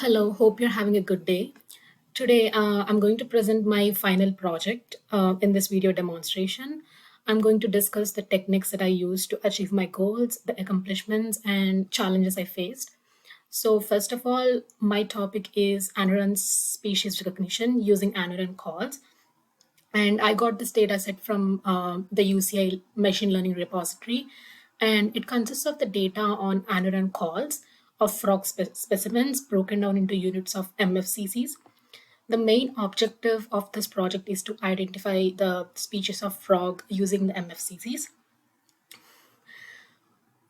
Hello, hope you're having a good day. Today, I'm going to present my final project in this video demonstration. I'm going to discuss the techniques that I used to achieve my goals, the accomplishments, and challenges I faced. So, first of all, my topic is Anaran species recognition using Anaran calls. And I got this data set from the UCI machine learning repository. And it consists of the data on Anaran calls of frog specimens broken down into units of MFCCs. The main objective of this project is to identify the species of frog using the MFCCs.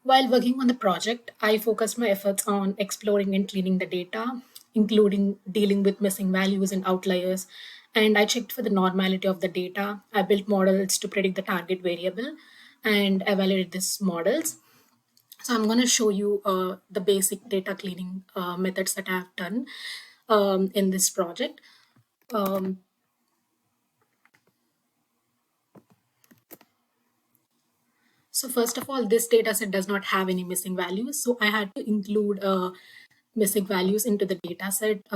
While working on the project, I focused my efforts on exploring and cleaning the data, including dealing with missing values and outliers. And I checked for the normality of the data. I built models to predict the target variable and evaluated these models. So I'm going to show you the basic data cleaning methods that I've done in this project. Um, So first of all, this data set does not have any missing values. So I had to include missing values into the data set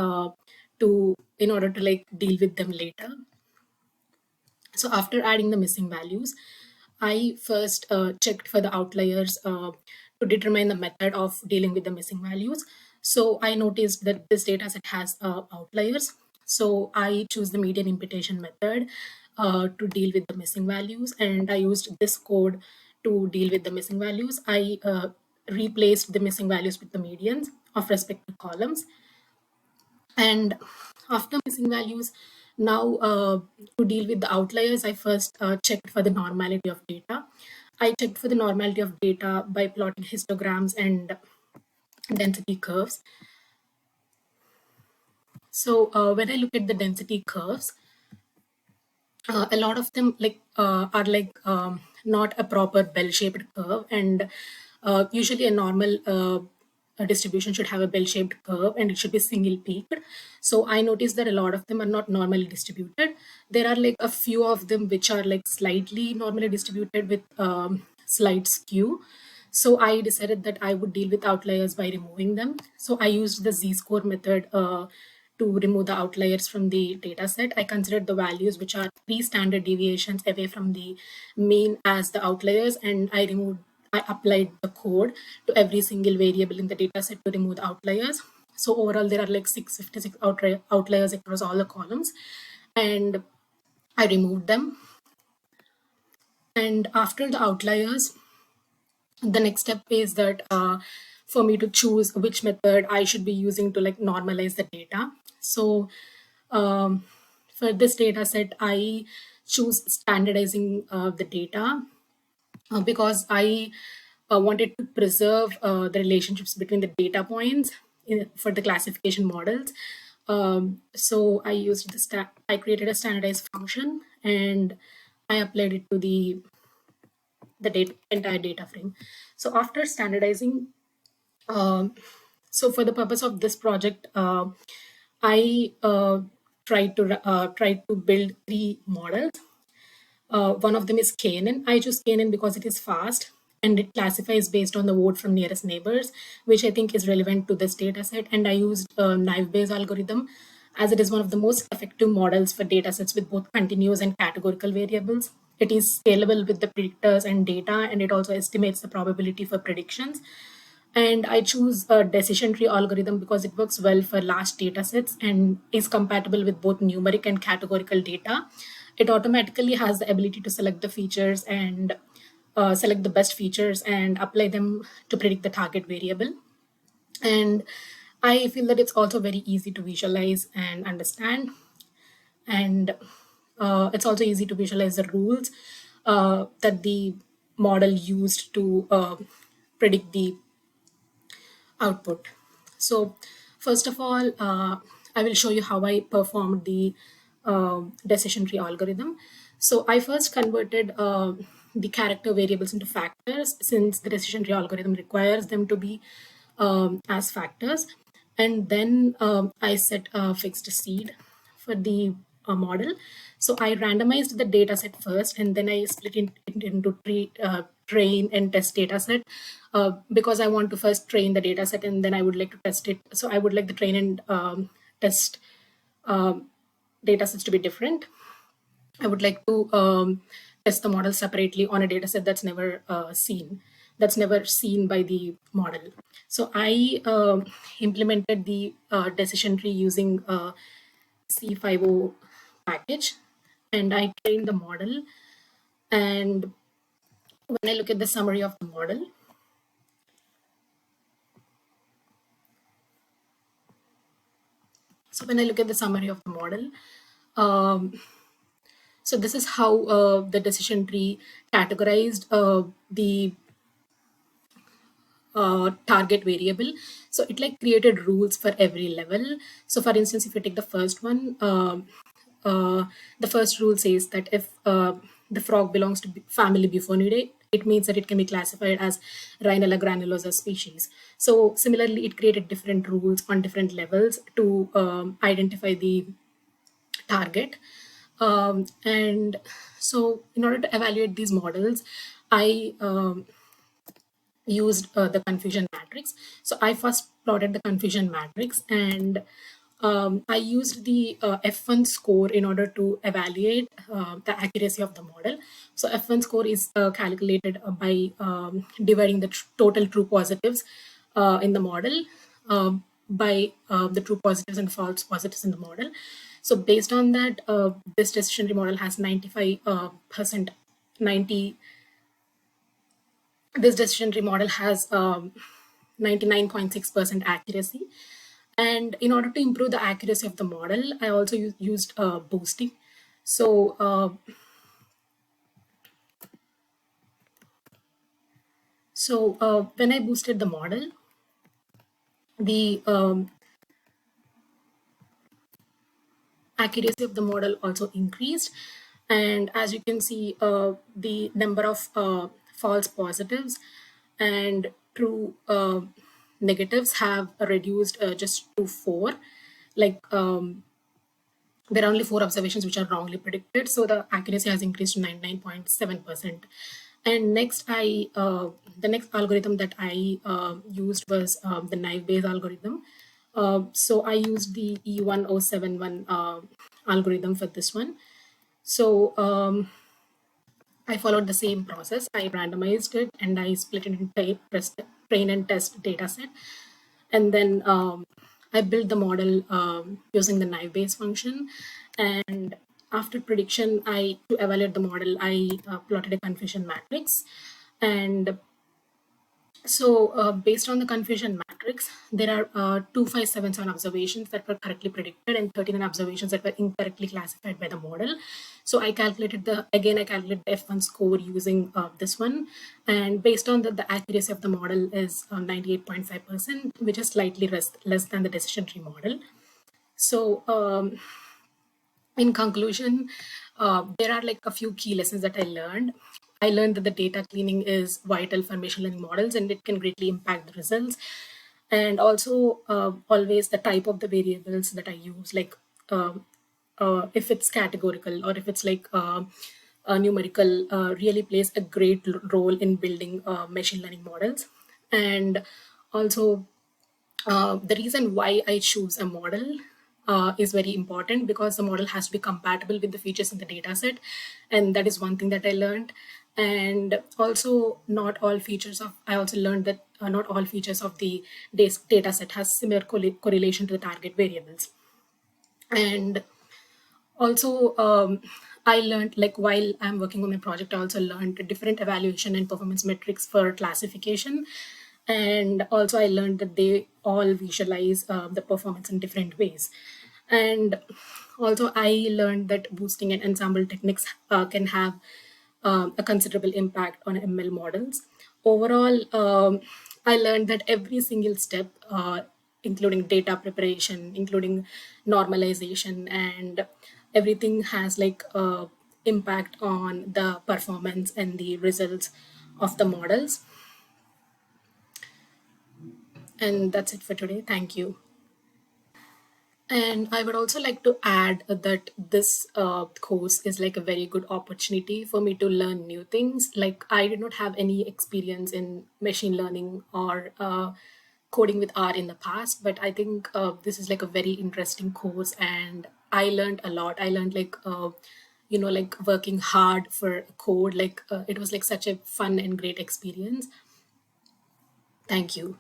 to in order to like deal with them later. So after adding the missing values, I first checked for the outliers to determine the method of dealing with the missing values. So I noticed that this data set has outliers. So I choose the median imputation method to deal with the missing values, and I used this code to deal with the missing values. I replaced the missing values with the medians of respective columns. And after missing values, now to deal with the outliers, I first checked for the normality of data. I checked for the normality of data by plotting histograms and density curves. So when I look at the density curves, a lot of them are not a proper bell-shaped curve, and usually a normal distribution should have a bell-shaped curve and it should be single peaked. So I noticed that a lot of them are not normally distributed. There are like a few of them which are like slightly normally distributed with slight skew. So I decided that I would deal with outliers by removing them. So I used the z-score method to remove the outliers from the data set. I considered the values which are 3 standard deviations away from the mean as the outliers, and I applied the code to every single variable in the data set to remove the outliers. So overall, there are like 656 outliers across all the columns, and I removed them. And after the outliers, the next step is that for me to choose which method I should be using to like normalize the data. So um, for this data set, I choose standardizing the data because I wanted to preserve the relationships between the data points for the classification models. So I created a standardized function and I applied it to the entire data frame. So after standardizing, um, so for the purpose of this project, I tried to build 3 models. One of them is KNN. I choose KNN because it is fast and it classifies based on the vote from nearest neighbors, which I think is relevant to this data set. And I used a naive Bayes algorithm as it is one of the most effective models for data sets with both continuous and categorical variables. It is scalable with the predictors and data, and it also estimates the probability for predictions. And I choose a decision tree algorithm because it works well for large data sets and is compatible with both numeric and categorical data. It automatically has the ability to select the features and select the best features and apply them to predict the target variable. And I feel that it's also very easy to visualize and understand. And it's also easy to visualize the rules that the model used to predict the output. So first of all, I will show you how I performed the decision tree algorithm. So I first converted the character variables into factors since the decision tree algorithm requires them to be as factors. And then I set a fixed seed for the model. So I randomized the data set first, and then I split it into train and test data set, because I want to first train the data set and then I would like to test it. So I would like the train and test data sets to be different. I would like to test the model separately on a data set that's never seen by the model. So I implemented the decision tree using C50 package, and I trained the model. And when I look at the summary of the model, um, so this is how the decision tree categorized the target variable. So it like created rules for every level. So for instance, if you take the first one, the first rule says that if the frog belongs to family Bufonidae, it means that it can be classified as Rhinella granulosa species. So similarly, it created different rules on different levels to identify the target. And so in order to evaluate these models, I used the confusion matrix. So I first plotted the confusion matrix, and I used the F1 score in order to evaluate the accuracy of the model. So F1 score is calculated by dividing the total true positives in the model by the true positives and false positives in the model. So based on that, this decision tree model has 95% 90 this decision tree model has 99.6% accuracy. And in order to improve the accuracy of the model, I also used boosting. So when I boosted the model, the accuracy of the model also increased. And as you can see, the number of false positives and true negatives have reduced just to 4. Like there are only 4 observations which are wrongly predicted, so the accuracy has increased to 99.7%. And the next algorithm that I used was the naive Bayes algorithm. So I used the E1071 algorithm for this one. So I followed the same process. I randomized it and I split it into train and test data set. And then I built the model using the naive Bayes function. And after prediction, to evaluate the model, I plotted a confusion matrix. And so based on the confusion matrix, there are 2577 observations that were correctly predicted and 39 observations that were incorrectly classified by the model. So I calculated the F1 score using this one. And based on that, the accuracy of the model is 98.5%, which is slightly less than the decision tree model. So in conclusion, there are like a few key lessons that I learned. I learned that the data cleaning is vital for machine learning models and it can greatly impact the results. And also, always the type of the variables that I use, like if it's categorical or if it's like numerical, really plays a great role in building machine learning models. And also, the reason why I choose a model is very important because the model has to be compatible with the features in the data set. And that is one thing that I learned. And also, I also learned that not all features of the data set has similar correlation to the target variables. And also, I learned, like while I'm working on my project, I also learned different evaluation and performance metrics for classification. And also I learned that they all visualize the performance in different ways. And also I learned that boosting and ensemble techniques can have a considerable impact on ML models. Overall, I learned that every single step, including data preparation, including normalization, and everything has like impact on the performance and the results of the models. And that's it for today. Thank you. And I would also like to add that this course is like a very good opportunity for me to learn new things. Like, I did not have any experience in machine learning or coding with R in the past, but I think this is like a very interesting course, and I learned a lot. I learned like, like working hard for a code. Like, it was like such a fun and great experience. Thank you.